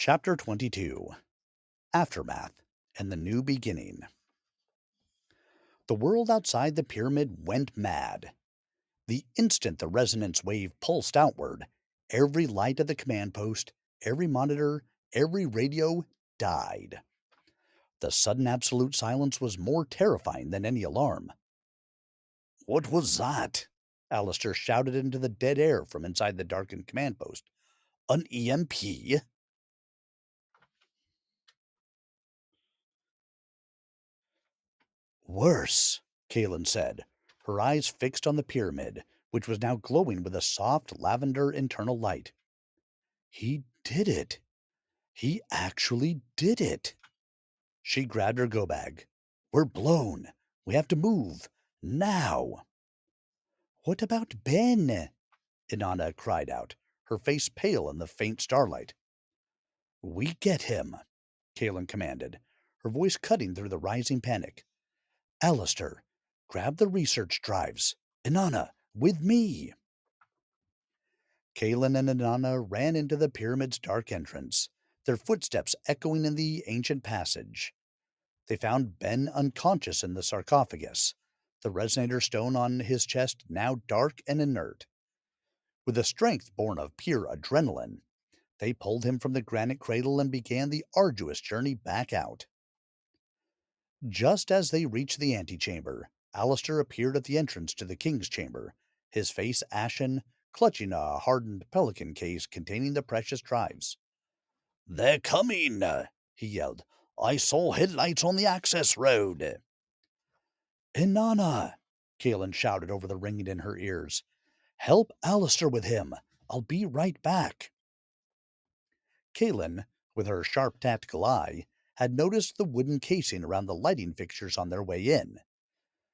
Chapter 22 Aftermath and the New Beginning. The world outside the pyramid went mad. The instant the resonance wave pulsed outward, every light at the command post, every monitor, every radio died. The sudden absolute silence was more terrifying than any alarm. "What was that?" Alistair shouted into the dead air from inside the darkened command post. "An EMP?" "Worse," Kaelin said, her eyes fixed on the pyramid, which was now glowing with a soft lavender internal light. "He did it. He actually did it." She grabbed her go bag. "We're blown. We have to move. Now." "What about Ben?" Inanna cried out, her face pale in the faint starlight. "We get him," Kaelin commanded, her voice cutting through the rising panic. "Alistair, grab the research drives. Inanna, with me." Kaelin and Inanna ran into the pyramid's dark entrance, their footsteps echoing in the ancient passage. They found Ben unconscious in the sarcophagus, the resonator stone on his chest now dark and inert. With a strength born of pure adrenaline, they pulled him from the granite cradle and began the arduous journey back out. Just as they reached the antechamber, Alistair appeared at the entrance to the king's chamber, his face ashen, clutching a hardened pelican case containing the precious drives. "They're coming!" he yelled. "I saw headlights on the access road." "Inanna!" Kaelin shouted over the ringing in her ears. "Help Alistair with him. I'll be right back." Kaelin, with her sharp tactical eye, had noticed the wooden casing around the lighting fixtures on their way in.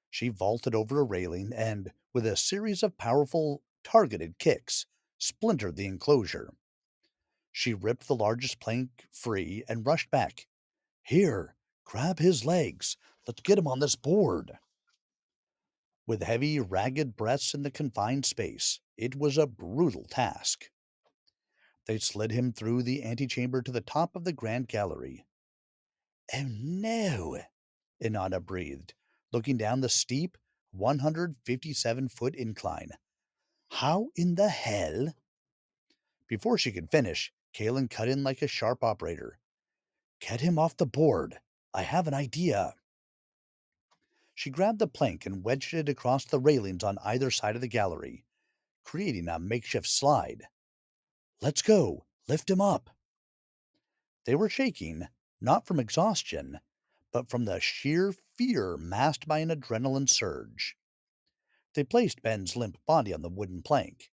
She vaulted over a railing and, with a series of powerful, targeted kicks, splintered the enclosure. She ripped the largest plank free and rushed back. "Here, grab his legs. Let's get him on this board." With heavy, ragged breaths in the confined space, it was a brutal task. They slid him through the antechamber to the top of the grand gallery. "Oh no!" Inanna breathed, looking down the steep, 157-foot incline. "How in the hell?" Before she could finish, Kaelin cut in like a sharp operator. "Get him off the board. I have an idea." She grabbed the plank and wedged it across the railings on either side of the gallery, creating a makeshift slide. "Let's go. Lift him up." They were shaking, not from exhaustion, but from the sheer fear masked by an adrenaline surge. They placed Ben's limp body on the wooden plank.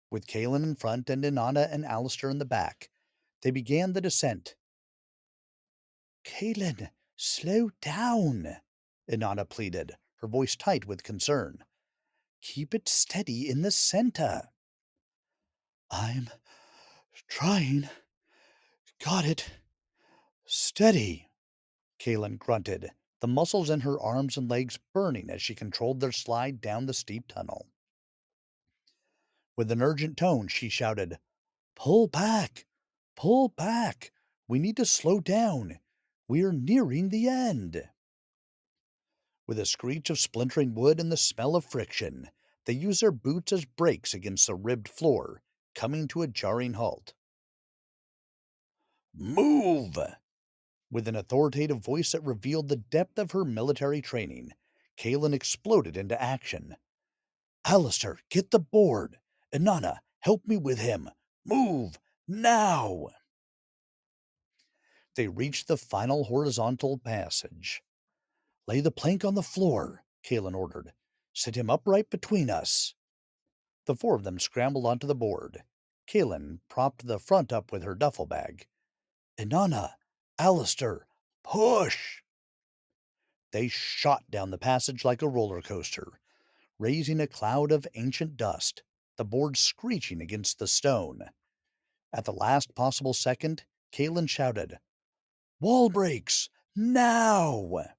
With Kaelin in front and Inanna and Alistair in the back, they began the descent. "Kaelin, slow down," Inanna pleaded, her voice tight with concern. "Keep it steady in the center." "I'm trying. Got it. Steady," Kaelin grunted, the muscles in her arms and legs burning as she controlled their slide down the steep tunnel. With an urgent tone, she shouted, "Pull back! Pull back! We need to slow down. We are nearing the end." With a screech of splintering wood and the smell of friction, they used their boots as brakes against the ribbed floor, coming to a jarring halt. "Move!" With an authoritative voice that revealed the depth of her military training, Kaelin exploded into action. "Alistair, get the board! Inanna, help me with him! Move! Now!" They reached the final horizontal passage. "Lay the plank on the floor," Kaelin ordered. "Sit him upright between us." The four of them scrambled onto the board. Kaelin propped the front up with her duffel bag. "Inanna! Alistair! Push!" They shot down the passage like a roller coaster, raising a cloud of ancient dust, the board screeching against the stone. At the last possible second, Kaelin shouted, "Wall breaks! Now!"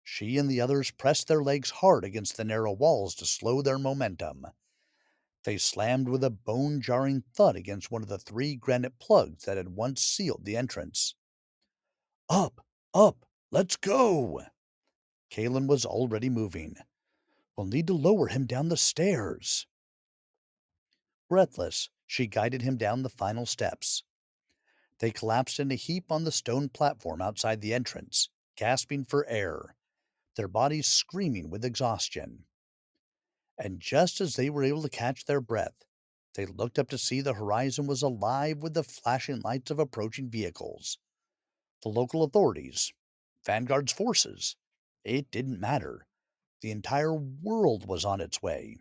She and the others pressed their legs hard against the narrow walls to slow their momentum. They slammed with a bone jarring thud against one of the three granite plugs that had once sealed the entrance. Up! Up! Let's go! Kalen was already moving. We'll need to lower him down the stairs. Breathless, she guided him down the final steps. They collapsed in a heap on the stone platform outside the entrance, gasping for air, their bodies screaming with exhaustion. And just as they were able to catch their breath, they looked up to see the horizon was alive with the flashing lights of approaching vehicles. The local authorities, Vanguard's forces. It didn't matter. The entire world was on its way.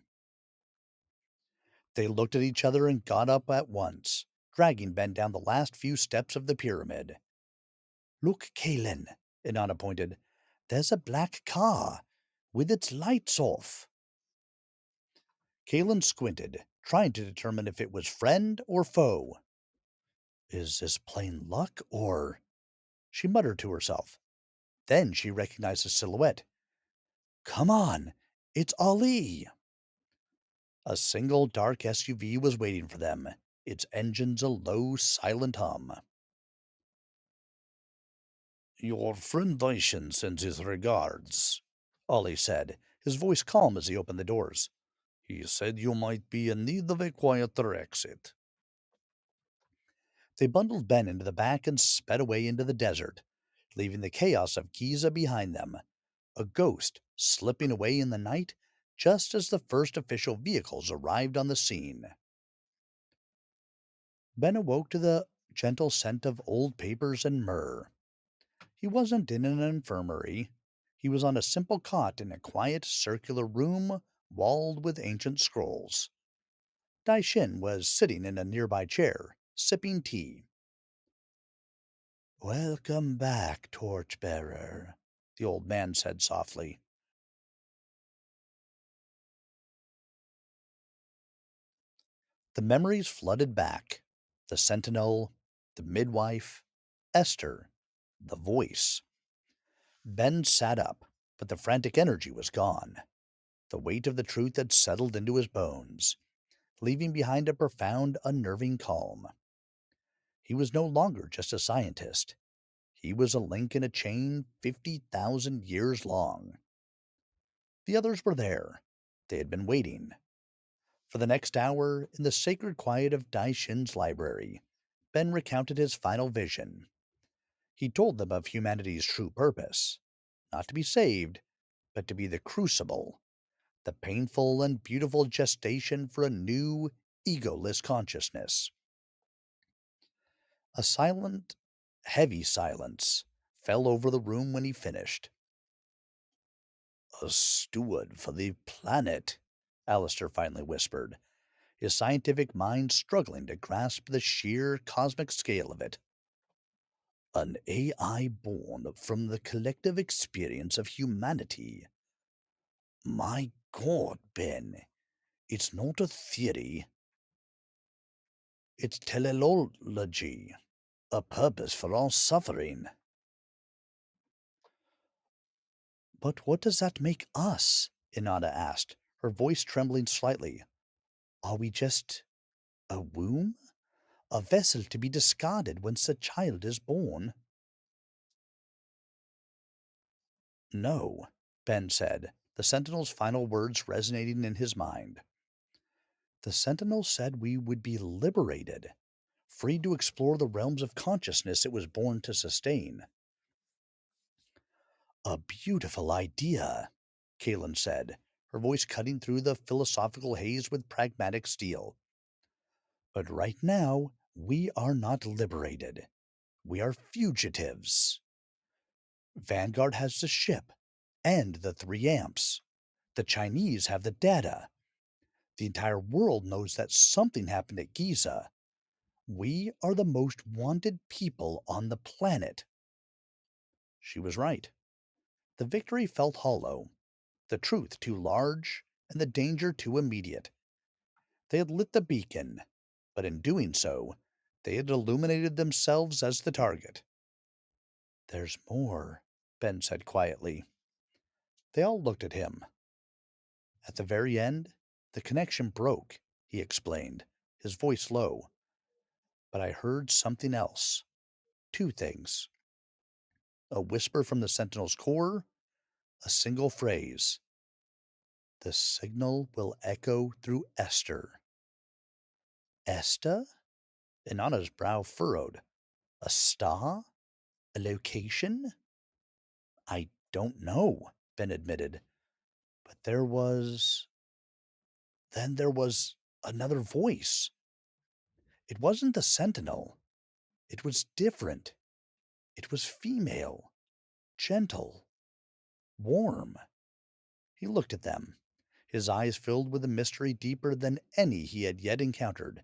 They looked at each other and got up at once, dragging Ben down the last few steps of the pyramid. Look, Kalen, Inanna pointed. There's a black car, with its lights off. Kalen squinted, trying to determine if it was friend or foe. Is this plain luck, or... She muttered to herself. Then she recognized a silhouette. Come on, it's Ali! A single dark SUV was waiting for them, its engines a low, silent hum. Your friend Daishin sends his regards, Ollie said, his voice calm as he opened the doors. He said you might be in need of a quieter exit. They bundled Ben into the back and sped away into the desert, leaving the chaos of Giza behind them, a ghost slipping away in the night just as the first official vehicles arrived on the scene. Ben awoke to the gentle scent of old papers and myrrh. He wasn't in an infirmary. He was on a simple cot in a quiet circular room walled with ancient scrolls. Dai Shin was sitting in a nearby chair, sipping tea. Welcome back, torchbearer, the old man said softly. The memories flooded back. The sentinel, the midwife, Esther, the voice. Ben sat up, but the frantic energy was gone. The weight of the truth had settled into his bones, leaving behind a profound, unnerving calm. He was no longer just a scientist. He was a link in a chain 50,000 years long. The others were there. They had been waiting. For the next hour, in the sacred quiet of Dai Shin's library, Ben recounted his final vision. He told them of humanity's true purpose, not to be saved, but to be the crucible, the painful and beautiful gestation for a new, egoless consciousness. A silent, heavy silence fell over the room when he finished. A steward for the planet, Alistair finally whispered, his scientific mind struggling to grasp the sheer cosmic scale of it. An AI born from the collective experience of humanity. My God, Ben, it's not a theory, it's teleology, a purpose for all suffering. But what does that make us? Inanna asked, her voice trembling slightly. Are we just a womb? A vessel to be discarded once the child is born? No, Ben said, the Sentinel's final words resonating in his mind. The Sentinel said we would be liberated, free to explore the realms of consciousness it was born to sustain. A beautiful idea, Kalen said, her voice cutting through the philosophical haze with pragmatic steel. But right now, we are not liberated. We are fugitives. Vanguard has the ship and the 3 amps. The Chinese have the data. The entire world knows that something happened at Giza. We are the most wanted people on the planet. She was right. The victory felt hollow, the truth too large, and the danger too immediate. They had lit the beacon, but in doing so, they had illuminated themselves as the target. There's more, Ben said quietly. They all looked at him. At the very end, the connection broke. he explained, his voice low. But I heard something else. Two things. A whisper from the Sentinel's core, a single phrase. The signal will echo through Esther. Esta? Inanna's brow furrowed. A star? A location? I don't know, Ben admitted. But then there was another voice. It wasn't the Sentinel. It was different. It was female, gentle, warm. He looked at them, his eyes filled with a mystery deeper than any he had yet encountered.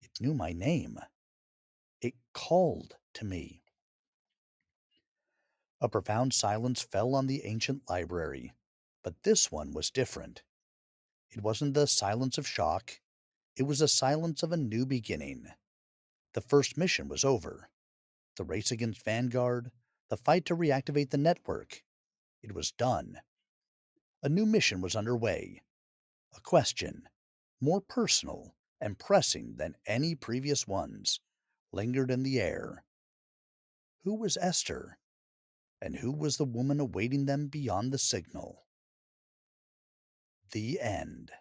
It knew my name. It called to me. A profound silence fell on the ancient library, but this one was different. It wasn't the silence of shock, it was the silence of a new beginning. The first mission was over. The race against Vanguard, the fight to reactivate the network. It was done. A new mission was underway. A question, more personal and pressing than any previous ones, lingered in the air. Who was Esther? And who was the woman awaiting them beyond the signal? The end.